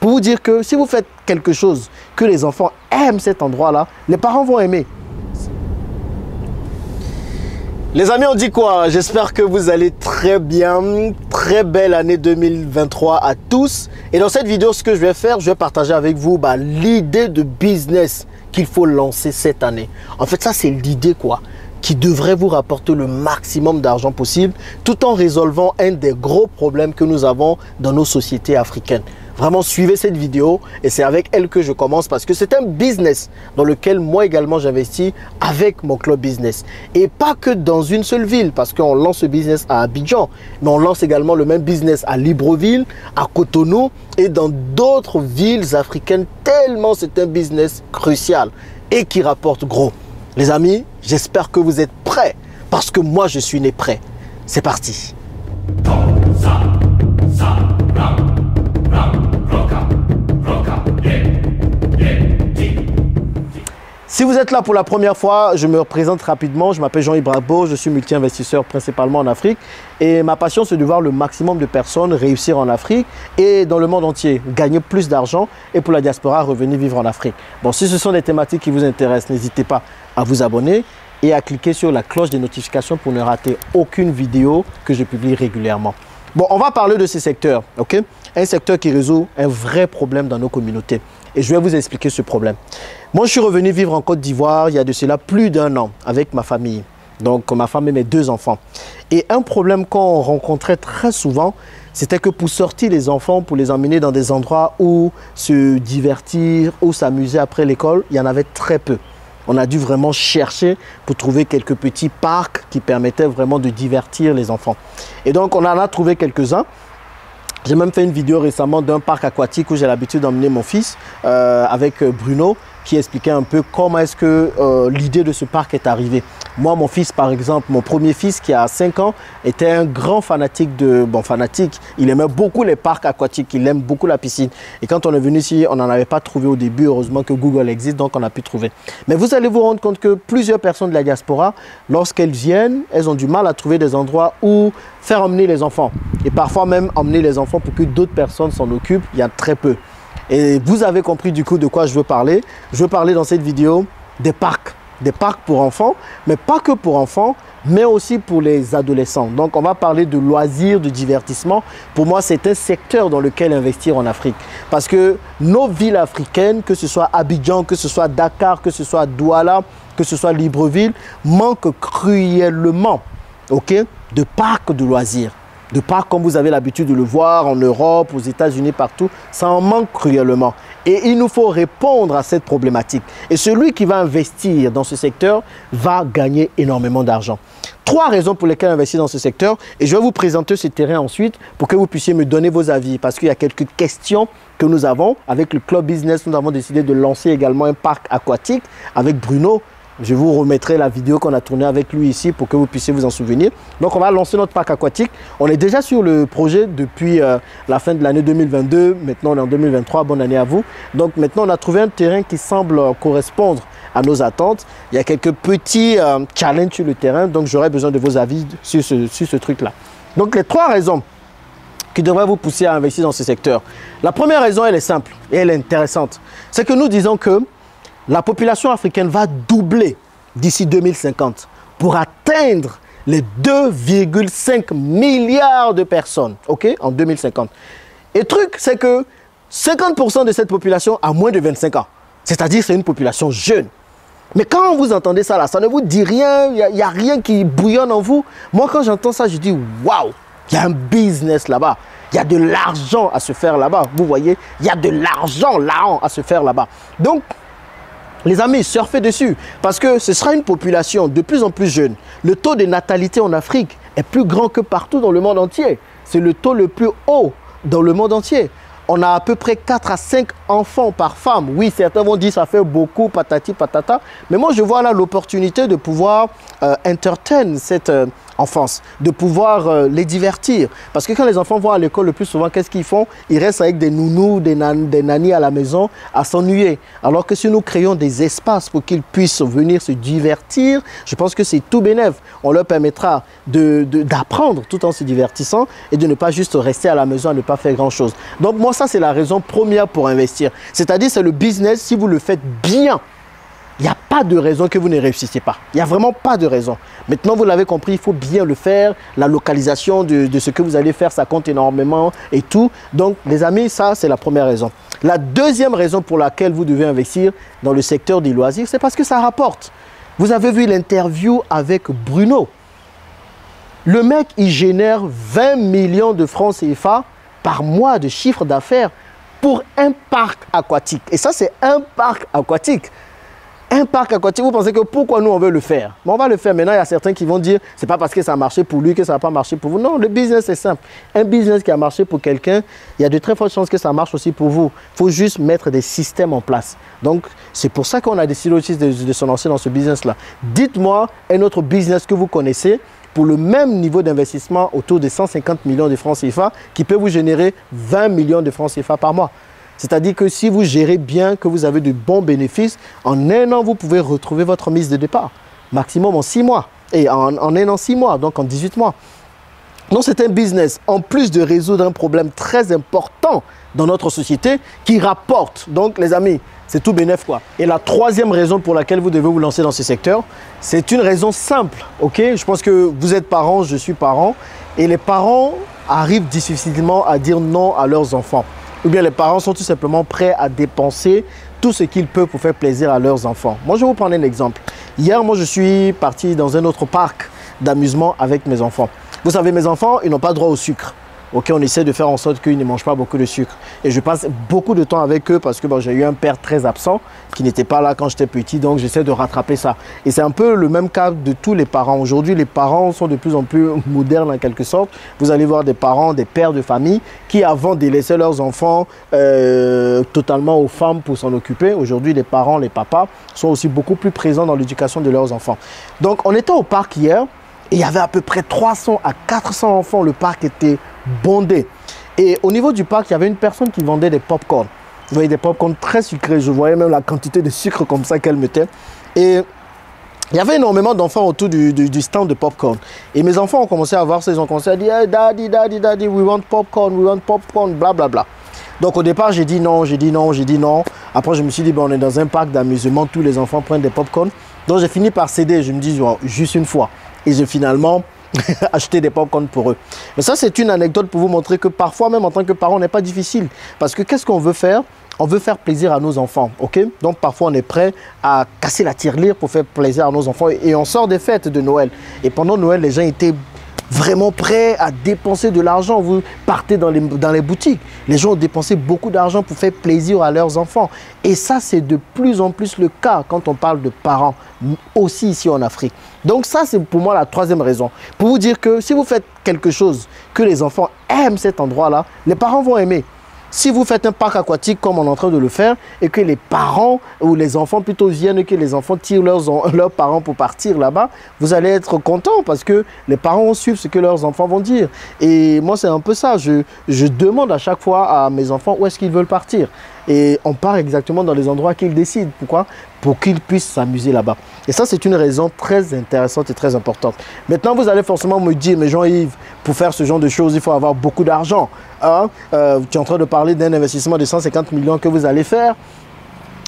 pour vous dire que si vous faites quelque chose que les enfants aiment cet endroit-là, les parents vont aimer. Les amis, on dit quoi? J'espère que vous allez très bien. Très belle année 2023 à tous. Et dans cette vidéo, ce que je vais faire, je vais partager avec vous l'idée de business qu'il faut lancer cette année. En fait, ça, c'est l'idée qui devrait vous rapporter le maximum d'argent possible tout en résolvant un des gros problèmes que nous avons dans nos sociétés africaines. Vraiment, suivez cette vidéo et c'est avec elle que je commence parce que c'est un business dans lequel moi également j'investis avec mon club business. Et pas que dans une seule ville parce qu'on lance ce business à Abidjan, mais on lance également le même business à Libreville, à Cotonou et dans d'autres villes africaines tellement c'est un business crucial et qui rapporte gros. Les amis, j'espère que vous êtes prêts parce que moi je suis né prêt. C'est parti. Si vous êtes là pour la première fois, je me représente rapidement. Je m'appelle Jean-Yves Brabo, je suis multi-investisseur principalement en Afrique. Et ma passion, c'est de voir le maximum de personnes réussir en Afrique et dans le monde entier, gagner plus d'argent et pour la diaspora, revenir vivre en Afrique. Bon, si ce sont des thématiques qui vous intéressent, n'hésitez pas à vous abonner et à cliquer sur la cloche des notifications pour ne rater aucune vidéo que je publie régulièrement. Bon, on va parler de ces secteurs, ok? Un secteur qui résout un vrai problème dans nos communautés. Et je vais vous expliquer ce problème. Moi, je suis revenu vivre en Côte d'Ivoire il y a de cela plus d'1 an avec ma famille. Donc, ma femme et mes 2 enfants. Et un problème qu'on rencontrait très souvent, c'était que pour sortir les enfants, pour les emmener dans des endroits où se divertir, où s'amuser après l'école, il y en avait très peu. On a dû vraiment chercher pour trouver quelques petits parcs qui permettaient vraiment de divertir les enfants. Et donc, on en a trouvé quelques-uns. J'ai même fait une vidéo récemment d'un parc aquatique où j'ai l'habitude d'emmener mon fils avec Bruno qui expliquait un peu comment est-ce que l'idée de ce parc est arrivée. Moi, mon fils, par exemple, mon premier fils qui a 5 ans, était un grand fanatique de... Bon, fanatique, il aimait beaucoup les parcs aquatiques, il aime beaucoup la piscine. Et quand on est venu ici, on n'en avait pas trouvé au début. Heureusement que Google existe, donc on a pu trouver. Mais vous allez vous rendre compte que plusieurs personnes de la diaspora, lorsqu'elles viennent, elles ont du mal à trouver des endroits où faire emmener les enfants. Et parfois même emmener les enfants pour que d'autres personnes s'en occupent, il y a très peu. Et vous avez compris du coup de quoi je veux parler. Je veux parler dans cette vidéo des parcs pour enfants, mais pas que pour enfants, mais aussi pour les adolescents. Donc on va parler de loisirs, de divertissement. Pour moi, c'est un secteur dans lequel investir en Afrique. Parce que nos villes africaines, que ce soit Abidjan, que ce soit Dakar, que ce soit Douala, que ce soit Libreville, manquent cruellement, de parcs de loisirs. De parcs comme vous avez l'habitude de le voir en Europe, aux États-Unis, partout, ça en manque cruellement. Et il nous faut répondre à cette problématique. Et celui qui va investir dans ce secteur va gagner énormément d'argent. 3 raisons pour lesquelles investir dans ce secteur. Et je vais vous présenter ce terrain ensuite pour que vous puissiez me donner vos avis. Parce qu'il y a quelques questions que nous avons. Avec le Club Business, nous avons décidé de lancer également un parc aquatique avec Bruno. Je vous remettrai la vidéo qu'on a tournée avec lui ici pour que vous puissiez vous en souvenir. Donc, on va lancer notre parc aquatique. On est déjà sur le projet depuis la fin de l'année 2022. Maintenant, on est en 2023. Bonne année à vous. Donc, maintenant, on a trouvé un terrain qui semble correspondre à nos attentes. Il y a quelques petits challenges sur le terrain. Donc, j'aurai besoin de vos avis sur ce truc-là. Donc, les 3 raisons qui devraient vous pousser à investir dans ce secteur. La première raison, elle est simple et elle est intéressante. C'est que nous disons que la population africaine va doubler d'ici 2050 pour atteindre les 2,5 milliards de personnes, en 2050. Et le truc, c'est que 50% de cette population a moins de 25 ans. C'est-à-dire c'est une population jeune. Mais quand vous entendez ça, là, ça ne vous dit rien, il n'y a rien qui bouillonne en vous. Moi, quand j'entends ça, je dis « Waouh, il y a un business là-bas. Il y a de l'argent à se faire là-bas. » Vous voyez, il y a de l'argent là à se faire là-bas. Donc, les amis, surfez dessus parce que ce sera une population de plus en plus jeune. Le taux de natalité en Afrique est plus grand que partout dans le monde entier. C'est le taux le plus haut dans le monde entier. On a à peu près 4 à 5 enfant par femme. Oui, certains vont dire ça fait beaucoup, patati patata. Mais moi, je vois là l'opportunité de pouvoir entertain cette enfance, de pouvoir les divertir. Parce que quand les enfants vont à l'école, le plus souvent, qu'est-ce qu'ils font? Ils restent avec des nounous, des nannies à la maison à s'ennuyer. Alors que si nous créons des espaces pour qu'ils puissent venir se divertir, je pense que c'est tout bénef. On leur permettra d'apprendre tout en se divertissant et de ne pas juste rester à la maison à ne pas faire grand-chose. Donc moi, ça, c'est la raison première pour investir. C'est-à-dire, c'est le business, si vous le faites bien, il n'y a pas de raison que vous ne réussissiez pas. Il n'y a vraiment pas de raison. Maintenant, vous l'avez compris, il faut bien le faire. La localisation de ce que vous allez faire, ça compte énormément et tout. Donc, les amis, ça, c'est la première raison. La deuxième raison pour laquelle vous devez investir dans le secteur des loisirs, c'est parce que ça rapporte. Vous avez vu l'interview avec Bruno. Le mec, il génère 20 millions de francs CFA par mois de chiffre d'affaires pour un parc aquatique. Et ça, c'est un parc aquatique. Un parc aquatique, vous pensez que pourquoi nous on veut le faire? Mais on va le faire. Maintenant, il y a certains qui vont dire c'est pas parce que ça a marché pour lui que ça n'a pas marché pour vous. Non, le business est simple. Un business qui a marché pour quelqu'un, il y a de très fortes chances que ça marche aussi pour vous. Il faut juste mettre des systèmes en place. Donc, c'est pour ça qu'on a décidé aussi de se lancer dans ce business-là. Dites-moi un autre business que vous connaissez pour le même niveau d'investissement autour de 150 millions de francs CFA qui peut vous générer 20 millions de francs CFA par mois. C'est-à-dire que si vous gérez bien, que vous avez de bons bénéfices, en un an, vous pouvez retrouver votre mise de départ. Maximum en 6 mois. Et en un an, 6 mois, donc en 18 mois. Donc c'est un business, en plus de résoudre un problème très important dans notre société, qui rapporte. Donc les amis, c'est tout bénef quoi. Et la troisième raison pour laquelle vous devez vous lancer dans ce secteur, c'est une raison simple. Ok, je pense que vous êtes parents, je suis parent. Et les parents arrivent difficilement à dire non à leurs enfants. Ou bien les parents sont tout simplement prêts à dépenser tout ce qu'ils peuvent pour faire plaisir à leurs enfants. Moi, je vais vous prendre un exemple. Hier, moi, je suis parti dans un autre parc d'amusement avec mes enfants. Vous savez, mes enfants, ils n'ont pas droit au sucre. Ok, on essaie de faire en sorte qu'ils ne mangent pas beaucoup de sucre. Et je passe beaucoup de temps avec eux parce que bon, j'ai eu un père très absent qui n'était pas là quand j'étais petit. Donc, j'essaie de rattraper ça. Et c'est un peu le même cas de tous les parents. Aujourd'hui, les parents sont de plus en plus modernes en quelque sorte. Vous allez voir des parents, des pères de famille qui, avant de laisser leurs enfants totalement aux femmes pour s'en occuper, aujourd'hui, les parents, les papas sont aussi beaucoup plus présents dans l'éducation de leurs enfants. Donc, on était au parc hier et il y avait à peu près 300 à 400 enfants. Le parc était bondé. Et au niveau du parc, il y avait une personne qui vendait des pop-corn. Vous voyez, des pop-corn très sucrés. Je voyais même la quantité de sucre comme ça qu'elle mettait. Et il y avait énormément d'enfants autour du stand de popcorn. Et mes enfants ont commencé à voir ça. Ils ont commencé à dire hey, daddy, daddy, daddy, we want popcorn, blablabla. Donc au départ, j'ai dit non, j'ai dit non, j'ai dit non. Après, je me suis dit, bon, on est dans un parc d'amusement, tous les enfants prennent des popcorn. Donc j'ai fini par céder. Je me dis, oh, juste une fois. Et j'ai finalement acheter des popcorn pour eux. Mais ça, c'est une anecdote pour vous montrer que parfois, même en tant que parent, n'est pas difficile. Parce que qu'est-ce qu'on veut faire? On veut faire plaisir à nos enfants, ok? Donc parfois, on est prêt à casser la tirelire pour faire plaisir à nos enfants. Et on sort des fêtes de Noël. Et pendant Noël, les gens étaient vraiment prêts à dépenser de l'argent. Vous partez dans les boutiques. Les gens ont dépensé beaucoup d'argent pour faire plaisir à leurs enfants. Et ça, c'est de plus en plus le cas quand on parle de parents, aussi ici en Afrique. Donc ça, c'est pour moi la troisième raison. Pour vous dire que si vous faites quelque chose que les enfants aiment cet endroit-là, les parents vont aimer. Si vous faites un parc aquatique comme on est en train de le faire et que les parents ou les enfants plutôt viennent et que les enfants tirent leurs parents pour partir là-bas, vous allez être content parce que les parents vont suivre ce que leurs enfants vont dire. Et moi, c'est un peu ça. Je demande à chaque fois à mes enfants où est-ce qu'ils veulent partir. Et on part exactement dans les endroits qu'ils décident. Pourquoi? Pour qu'ils puissent s'amuser là-bas. Et ça, c'est une raison très intéressante et très importante. Maintenant, vous allez forcément me dire, mais Jean-Yves, pour faire ce genre de choses, il faut avoir beaucoup d'argent. Hein? Tu es en train de parler d'un investissement de 150 millions que vous allez faire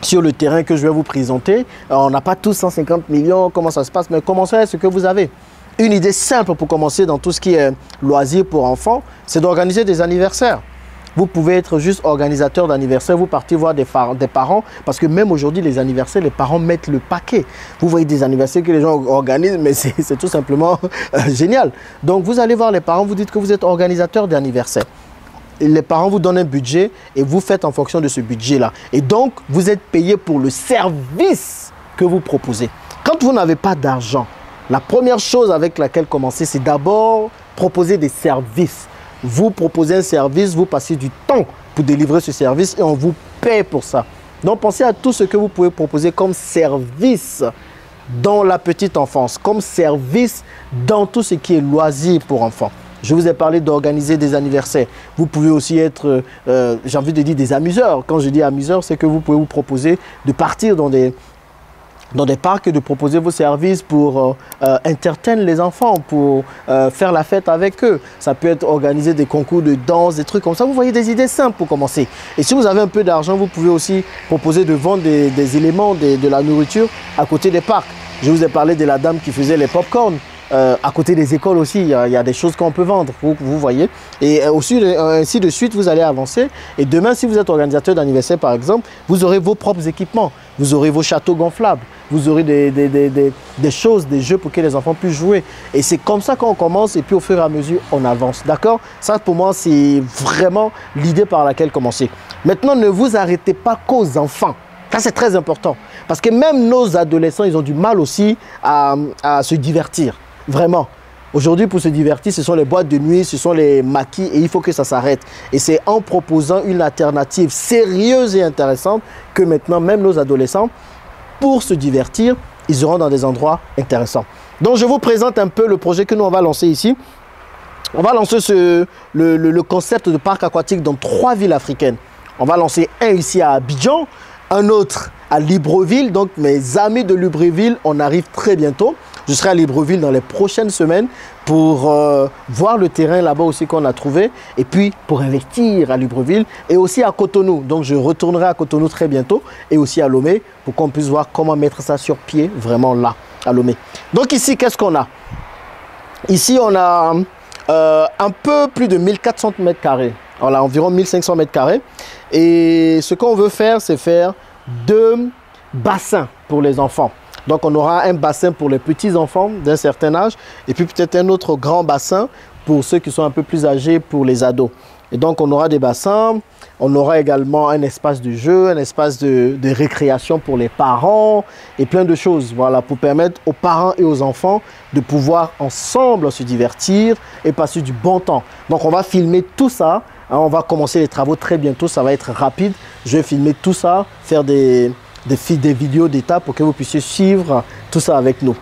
sur le terrain que je vais vous présenter. On n'a pas tous 150 millions, comment ça se passe, mais commencez avec ce que vous avez. Une idée simple pour commencer dans tout ce qui est loisirs pour enfants, c'est d'organiser des anniversaires. Vous pouvez être juste organisateur d'anniversaire, vous partez voir des parents, parce que même aujourd'hui, les anniversaires, les parents mettent le paquet. Vous voyez des anniversaires que les gens organisent, mais c'est tout simplement génial. Donc, vous allez voir les parents, vous dites que vous êtes organisateur d'anniversaire. Les parents vous donnent un budget et vous faites en fonction de ce budget-là. Et donc, vous êtes payé pour le service que vous proposez. Quand vous n'avez pas d'argent, la première chose avec laquelle commencer, c'est d'abord proposer des services. Vous proposez un service, vous passez du temps pour délivrer ce service et on vous paient pour ça. Donc, pensez à tout ce que vous pouvez proposer comme service dans la petite enfance, comme service dans tout ce qui est loisir pour enfants. Je vous ai parlé d'organiser des anniversaires. Vous pouvez aussi être, j'ai envie de dire, des amuseurs. Quand je dis amuseurs, c'est que vous pouvez vous proposer de partir dans des parcs et de proposer vos services pour entertainer les enfants, pour faire la fête avec eux. Ça peut être organiser des concours de danse, des trucs comme ça. Vous voyez des idées simples pour commencer. Et si vous avez un peu d'argent, vous pouvez aussi proposer de vendre des éléments, de la nourriture à côté des parcs. Je vous ai parlé de la dame qui faisait les pop-corn. À côté des écoles aussi, il y a des choses qu'on peut vendre, vous voyez. Et aussi, ainsi de suite, vous allez avancer. Et demain, si vous êtes organisateur d'anniversaire, par exemple, vous aurez vos propres équipements. Vous aurez vos châteaux gonflables. Vous aurez des choses, des jeux pour que les enfants puissent jouer. Et c'est comme ça qu'on commence. Et puis, au fur et à mesure, on avance. D'accord? Ça, pour moi, c'est vraiment l'idée par laquelle commencer. Maintenant, ne vous arrêtez pas qu'aux enfants. Ça, c'est très important. Parce que même nos adolescents, ils ont du mal aussi à se divertir. Vraiment. Aujourd'hui, pour se divertir, ce sont les boîtes de nuit, ce sont les maquis et il faut que ça s'arrête. Et c'est en proposant une alternative sérieuse et intéressante que maintenant, même nos adolescents, pour se divertir, ils iront dans des endroits intéressants. Donc, je vous présente un peu le projet que nous, on va lancer ici. On va lancer le concept de parc aquatique dans 3 villes africaines. On va lancer un ici à Abidjan, un autre à Libreville. Donc, mes amis de Libreville, on arrive très bientôt. Je serai à Libreville dans les prochaines semaines pour voir le terrain là-bas aussi qu'on a trouvé. Et puis, pour investir à Libreville et aussi à Cotonou. Donc, je retournerai à Cotonou très bientôt et aussi à Lomé pour qu'on puisse voir comment mettre ça sur pied vraiment là, à Lomé. Donc, ici, qu'est-ce qu'on a? Ici, on a un peu plus de 1400 mètres carrés. On a environ 1500 mètres carrés. Et ce qu'on veut faire, c'est faire 2 bassins pour les enfants. Donc, on aura un bassin pour les petits enfants d'un certain âge et puis peut-être un autre grand bassin pour ceux qui sont un peu plus âgés, pour les ados. Et donc, on aura des bassins, on aura également un espace de jeu, un espace de récréation pour les parents et plein de choses, voilà, pour permettre aux parents et aux enfants de pouvoir ensemble se divertir et passer du bon temps. Donc, on va filmer tout ça. Hein, on va commencer les travaux très bientôt, ça va être rapide. Je vais filmer tout ça, faire des vidéos d'étape pour que vous puissiez suivre tout ça avec nous.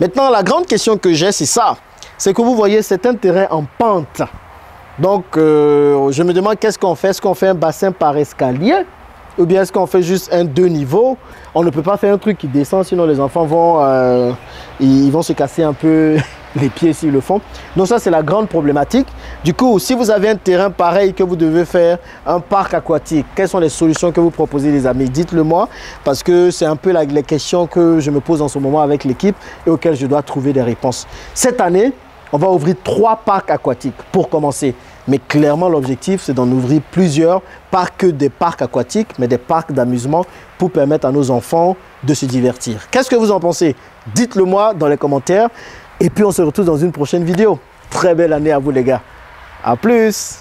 Maintenant, la grande question que j'ai, c'est ça. C'est que vous voyez, c'est un terrain en pente. Donc, je me demande qu'est-ce qu'on fait. Est-ce qu'on fait un bassin par escalier? Ou bien est-ce qu'on fait juste un 2 niveaux? On ne peut pas faire un truc qui descend, sinon les enfants vont se casser un peu les pieds s'ils le font. Donc ça, c'est la grande problématique. Du coup, si vous avez un terrain pareil que vous devez faire un parc aquatique, quelles sont les solutions que vous proposez, les amis? Dites-le moi, parce que c'est un peu les questions que je me pose en ce moment avec l'équipe et auxquelles je dois trouver des réponses. Cette année, on va ouvrir 3 parcs aquatiques pour commencer. Mais clairement, l'objectif, c'est d'en ouvrir plusieurs, pas que des parcs aquatiques, mais des parcs d'amusement pour permettre à nos enfants de se divertir. Qu'est-ce que vous en pensez? Dites-le moi dans les commentaires. Et puis, on se retrouve dans une prochaine vidéo. Très belle année à vous, les gars. À plus!